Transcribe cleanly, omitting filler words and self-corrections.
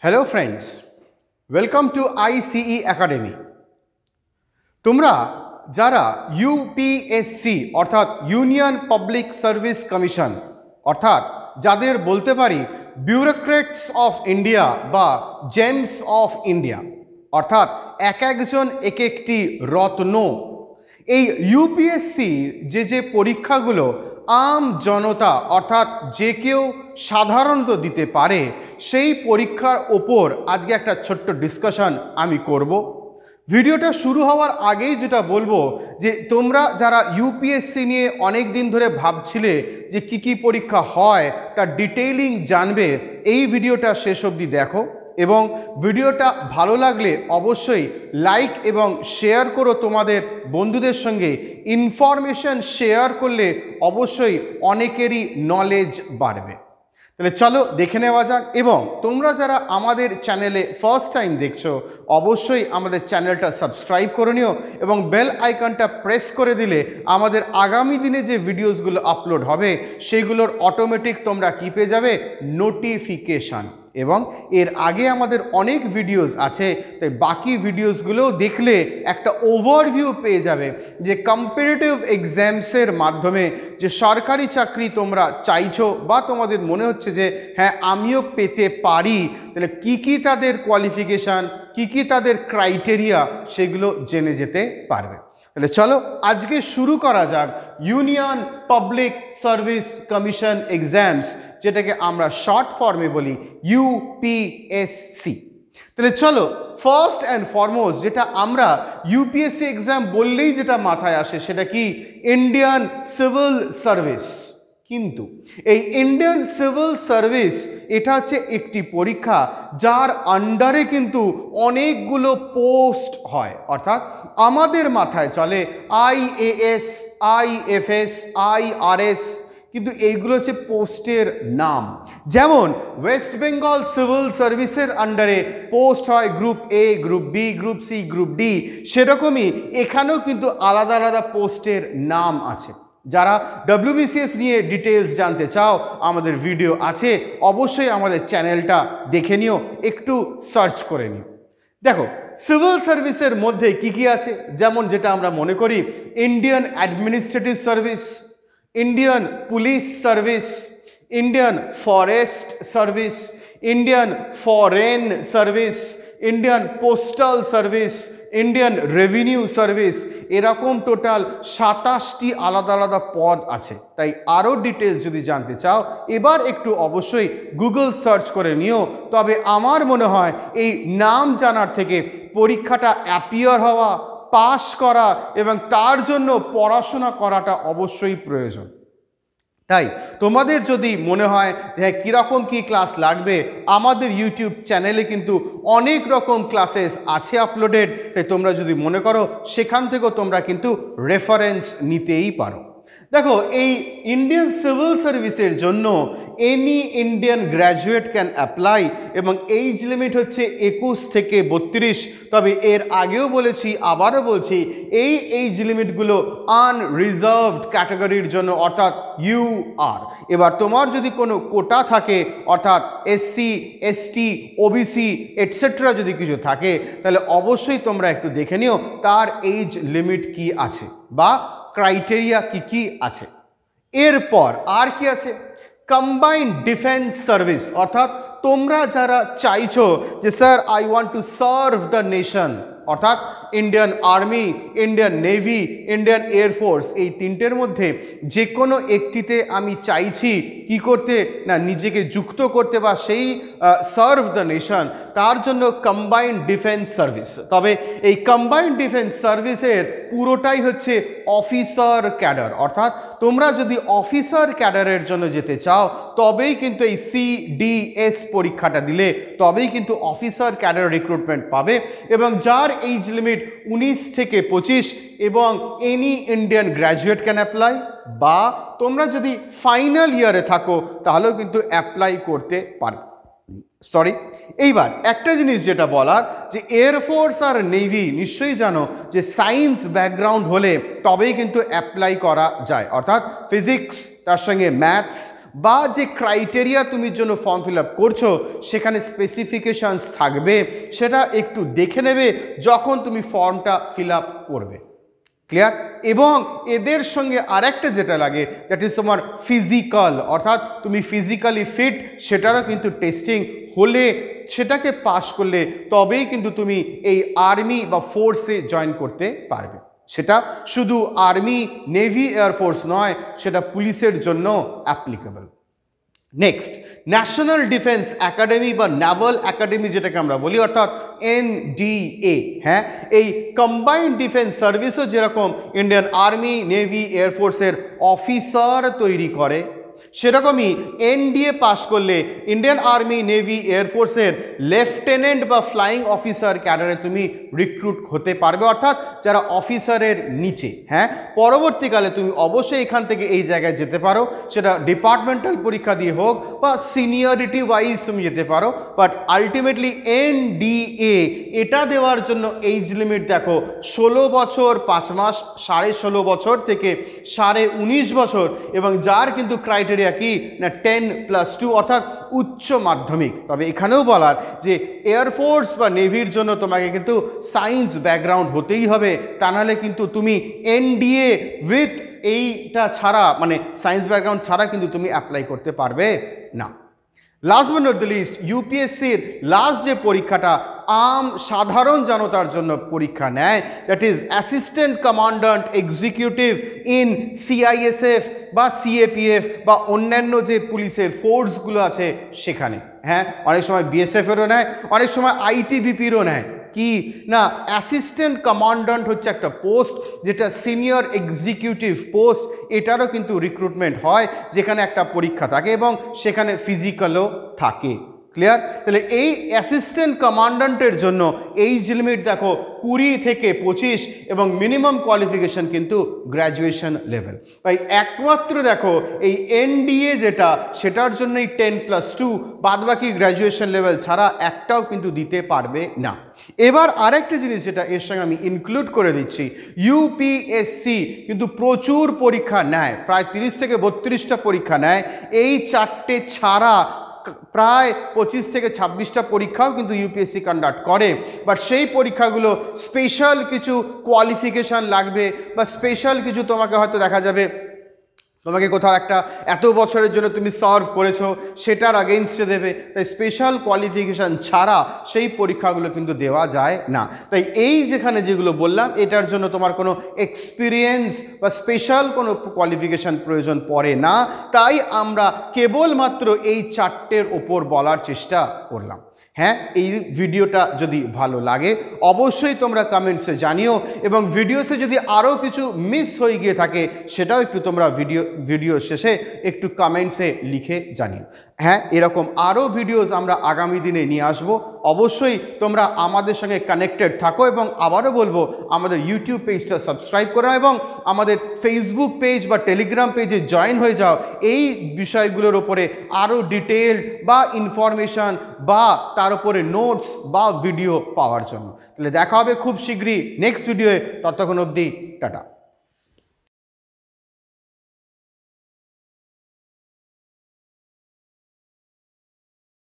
Hello friends, welcome to ICE academy. তোমরা যারা UPSC অর্থাৎ ইউনিয়ন পাবলিক সার্ভিস কমিশন অর্থাৎ যাদের বলতে পারি বিউরোক্রেটস অফ ইন্ডিয়া বা জেমস অফ ইন্ডিয়া অর্থাৎ এক একজন এক একটি রত্ন, এই ইউপিএসসির যে পরীক্ষাগুলো আম জনতা অর্থাৎ যে কেউ সাধারণত দিতে পারে সেই পরীক্ষার ওপর আজকে একটা ছোট্ট ডিসকাশন আমি করব। ভিডিওটা শুরু হওয়ার আগেই যেটা বলবো যে তোমরা যারা ইউপিএসসি নিয়ে অনেক দিন ধরে ভাবছিলে যে কি পরীক্ষা হয় তার ডিটেইলিং জানবে, এই ভিডিওটা শেষ অবধি দেখো এবং ভিডিওটা ভালো লাগলে অবশ্যই লাইক এবং শেয়ার করো তোমাদের বন্ধুদের সঙ্গে। ইনফরমেশন শেয়ার করলে অবশ্যই অনেকেরই নলেজ বাড়বে। তাহলে চলো দেখে নেওয়া যাক। এবং তোমরা যারা আমাদের চ্যানেলে ফার্স্ট টাইম দেখছো অবশ্যই আমাদের চ্যানেলটা সাবস্ক্রাইব করে নিও এবং বেল আইকনটা প্রেস করে দিলে আমাদের আগামী দিনে যে ভিডিওসগুলো আপলোড হবে সেইগুলোর অটোমেটিক তোমরা কি পেয়ে যাবে, নোটিফিকেশান। এবং এর আগে আমাদের অনেক ভিডিওস আছে, তাই বাকি ভিডিওসগুলোও দেখলে একটা ওভারভিউ পেয়ে যাবে যে কম্পিটিটিভ এক্সামসের মাধ্যমে যে সরকারি চাকরি তোমরা চাইছো বা তোমাদের মনে হচ্ছে যে হ্যাঁ আমিও পেতে পারি, তাহলে কি তাদের কোয়ালিফিকেশান, কি তাদের ক্রাইটেরিয়া সেগুলো জেনে যেতে পারবে। তাহলে চলো আজকে শুরু করা যাক union public service commission exams, যেটাকে আমরা শর্ট ফর্মে বলি ইউপিএসসি। তাহলে চলো ফার্স্ট অ্যান্ড ফরমোস্ট যেটা আমরা ইউপিএসসি এক্সাম বললেই যেটা মাথায় আসে সেটা কি, ইন্ডিয়ান সিভিল সার্ভিস। কিন্তু এই ইন্ডিয়ান সিভিল সার্ভিস এটা হচ্ছে একটি পরীক্ষা যার আন্ডারে কিন্তু অনেকগুলো পোস্ট হয়, অর্থাৎ আমাদের মাথায় চলে IAS, IFS, IRS, কিন্তু এইগুলো হচ্ছে পোস্টের নাম। যেমন ওয়েস্ট বেঙ্গল সিভিল সার্ভিসের আন্ডারে পোস্ট হয় group A, group B, group C, group D, সেরকমই এখানেও কিন্তু আলাদা আলাদা পোস্টের নাম আছে। যারা WBCS নিয়ে ডিটেলস জানতে চাও আমাদের ভিডিও আছে, অবশ্যই আমাদের চ্যানেলটা দেখে নিও, একটু সার্চ করে নিও। দেখো সিভিল সার্ভিসের মধ্যে কি আছে, যেমন যেটা আমরা মনে করি Indian administrative service, Indian police service, Indian forest service, Indian foreign service, Indian postal service, Indian revenue service, এরকম টোটাল 27টি আলাদা আলাদা পদ আছে। তাই আরও ডিটেলস যদি জানতে চাও এবার একটু অবশ্যই গুগল সার্চ করে নিও। তবে আমার মনে হয় এই নাম জানার থেকে পরীক্ষাটা অ্যাপিয়ার হওয়া, পাস করা এবং তার জন্য পড়াশোনা করাটা অবশ্যই প্রয়োজন। তাই তোমাদের যদি মনে হয় যে হ্যাঁ কীরকম কী ক্লাস লাগবে, আমাদের ইউটিউব চ্যানেলে কিন্তু অনেক রকম ক্লাসেস আছে আপলোডেড, তাই তোমরা যদি মনে করো সেখান থেকেও তোমরা কিন্তু রেফারেন্স নিতেই পারো। দেখো এই ইন্ডিয়ান সিভিল সার্ভিসের জন্য any Indian graduate can apply এবং এইজ লিমিট হচ্ছে 21 থেকে 32। তবে এর আগেও বলেছি আবারও বলছি, এই এইজ লিমিটগুলো আনরিজার্ভড ক্যাটাগরির জন্য অর্থাৎ UR। এবার তোমার যদি কোনো কোটা থাকে অর্থাৎ SC, ST, OBC এটসেট্রা যদি কিছু থাকে তাহলে অবশ্যই তোমরা একটু দেখে নিও তার এইজ লিমিট কি আছে বা ক্রাইটেরিয়া কি আছে। এরপর আর কি আছে, কম্বাইন্ড ডিফেন্স সার্ভিস, অর্থাৎ তোমরা যারা চাইছো যে sir I want to serve the nation, অর্থাৎ Indian army, Indian navy, Indian air force, এই তিনটের মধ্যে যে কোনো একটিতে আমি চাইছি কি করতে না নিজেকে যুক্ত করতে বা সেই সার্ভ দ্য নেশন, তার জন্য কম্বাইন্ড ডিফেন্স সার্ভিস। তবে এই কম্বাইন্ড ডিফেন্স সার্ভিসের পুরোটাই হচ্ছে অফিসার ক্যাডার, অর্থাৎ তোমরা যদি অফিসার ক্যাডারের জন্য যেতে চাও তবেই কিন্তু এই CDS পরীক্ষাটা দিলে তবেই কিন্তু অফিসার ক্যাডার রিক্রুটমেন্ট পাবে এবং যার এইজ লিমিট 19 থেকে 25 এবং any Indian graduate can apply, বা তোমরা যদি ফাইনাল ইয়ারে থাকো তাহলেও কিন্তু অ্যাপ্লাই করতে পারবে। সরি, এইবার একটা জিনিস যেটা বলার যে এয়ারফোর্স আর নেভি নিশ্চয়ই জানো যে সায়েন্স ব্যাকগ্রাউন্ড হলে তবেই কিন্তু অ্যাপ্লাই করা যায়, অর্থাৎ ফিজিক্স তার সঙ্গে ম্যাথস বা যে ক্রাইটেরিয়া তুমি জন্য ফর্ম ফিল আপ করছো সেখানে স্পেসিফিকেশানস থাকবে, সেটা একটু দেখে নেবে যখন তুমি ফর্মটা ফিল আপ করবে। ক্লিয়ার? এবং এদের সঙ্গে আরেকটা যেটা লাগে দ্যাট ইজ তোমার ফিজিক্যাল, অর্থাৎ তুমি ফিজিক্যালি ফিট, সেটারও কিন্তু টেস্টিং হলে, সেটাকে পাস করলে তবেই কিন্তু তুমি এই আর্মি বা ফোর্সে জয়েন করতে পারবে। সেটা শুধু আর্মি, নেভি, এয়ারফোর্স নয়, সেটা পুলিশের জন্য applicable. Next, national defence academy বা নেভাল একাডেমি যেটাকে আমরা বলি, অর্থাৎ NDA। হ্যাঁ, এই কম্বাইন্ড ডিফেন্স সার্ভিসও যেরকম ইন্ডিয়ান আর্মি, নেভি, এয়ারফোর্সের অফিসার তৈরি করে, সেরকমই NDA পাস করলে ইন্ডিয়ান আর্মি, নেভি, এয়ারফোর্সের লেফটেন্যান্ট বা ফ্লাইং অফিসার ক্যাডারে তুমি রিক্রুট হতে পারবে, অর্থাৎ যারা অফিসারের নিচে। হ্যাঁ, পরবর্তীকালে তুমি অবশ্যই এখান থেকে এই জায়গায় যেতে পারো, সেটা ডিপার্টমেন্টাল পরীক্ষা দিয়ে হোক বা সিনিয়রিটি ওয়াইজ তুমি যেতে পারো, বাট আলটিমেটলি NDA এটা দেওয়ার জন্য এজ লিমিট দেখো 16 বছর 5 মাস, 16.5 বছর থেকে 19.5 বছর, এবং যার কিন্তু ক্রাইটেরিয়া কি না 10+2 অর্থাৎ উচ্চ মাধ্যমিক। তবে এখানেও বলার যে এয়ারফোর্স বা নেভির জন্য তোমাকে কিন্তু সায়েন্স ব্যাকগ্রাউন্ড হতেই হবে, তা নাহলে কিন্তু তুমি NDA উইথ এইটা ছাড়া, মানে সায়েন্স ব্যাকগ্রাউন্ড ছাড়া কিন্তু তুমি অ্যাপ্লাই করতে পারবে না। Last but not the least, ইউপিএসসির লাস্ট যে পরীক্ষাটা আম সাধারণ জনতার জন্য পরীক্ষা নেয়, that is assistant commandant executive in CISF বা CAPF বা অন্যান্য যে পুলিশের ফোর্সগুলো আছে সেখানে। হ্যাঁ, অনেক সময় BSF-এরও নেয়, অনেক সময় ITBP-রও নেয়। কি না, অ্যাসিস্ট্যান্ট কমান্ড্যান্ট হচ্ছে একটা পোস্ট, যেটা সিনিয়র এক্সিকিউটিভ পোস্ট, এটারও কিন্তু রিক্রুটমেন্ট হয়, যেখানে একটা পরীক্ষা থাকে এবং সেখানে ফিজিক্যালও থাকে। ক্লিয়ার? তাহলে এই অ্যাসিস্ট্যান্ট কমান্ড্যান্টের জন্য এইজ লিমিট দেখো 20 থেকে 25 এবং মিনিমাম কোয়ালিফিকেশন কিন্তু গ্র্যাজুয়েশন লেভেল। তাই একমাত্র দেখো এই NDA যেটা, সেটার জন্যই 10+2, বাদবাকি গ্র্যাজুয়েশন লেভেল ছাড়া একটাও কিন্তু দিতে পারবে না। এবার আরেকটা জিনিস যেটা এর সঙ্গে আমি ইনক্লুড করে দিচ্ছি, UPSC কিন্তু প্রচুর পরীক্ষা নেয়, প্রায় 30 থেকে 32টা পরীক্ষা নেয়। এই 4টে ছাড়া প্রায় 25 থেকে 26টা পরীক্ষাও কিন্তু UPSC কন্ডাক্ট করে, বাট সেই পরীক্ষাগুলো স্পেশাল কিছু কোয়ালিফিকেশান লাগবে বা স্পেশাল কিছু তোমাকে হয়তো দেখা যাবে তোমাকে কোথাও একটা এত বছরের জন্য তুমি সার্ভ করেছো, সেটার আগেইনস্টে দেবে। তাই স্পেশাল কোয়ালিফিকেশান ছাড়া সেই পরীক্ষাগুলো কিন্তু দেওয়া যায় না। তাই এই যেখানে যেগুলো বললাম, এটার জন্য তোমার কোনো এক্সপিরিয়েন্স বা স্পেশাল কোনো কোয়ালিফিকেশান প্রয়োজন পড়ে না। তাই আমরা কেবলমাত্র এই 4টের ওপর বলার চেষ্টা করলাম। হ্যাঁ, এই ভিডিওটা যদি ভালো লাগে অবশ্যই তোমরা কমেন্টসে জানিও, এবং ভিডিওসে যদি আরও কিছু মিস হয়ে গিয়ে থাকে সেটাও একটু তোমরা ভিডিও শেষে একটু কমেন্টসে লিখে জানিও। হ্যাঁ, এরকম আরও ভিডিওস আমরা আগামী দিনে নিয়ে আসবো। অবশ্যই তোমরা আমাদের সঙ্গে কানেক্টেড থাকো, এবং আবারও বলবো আমাদের ইউটিউব পেজটা সাবস্ক্রাইব করো এবং আমাদের ফেসবুক পেজ বা টেলিগ্রাম পেজে জয়েন হয়ে যাও এই বিষয়গুলোর ওপরে আরও ডিটেল বা ইনফরমেশান বা তার উপরে নোটস বা ভিডিও পাওয়ার জন্য। তাহলে দেখা হবে খুব শীঘ্রই নেক্সট ভিডিওয়ে, ততক্ষণ অবধি টাটা।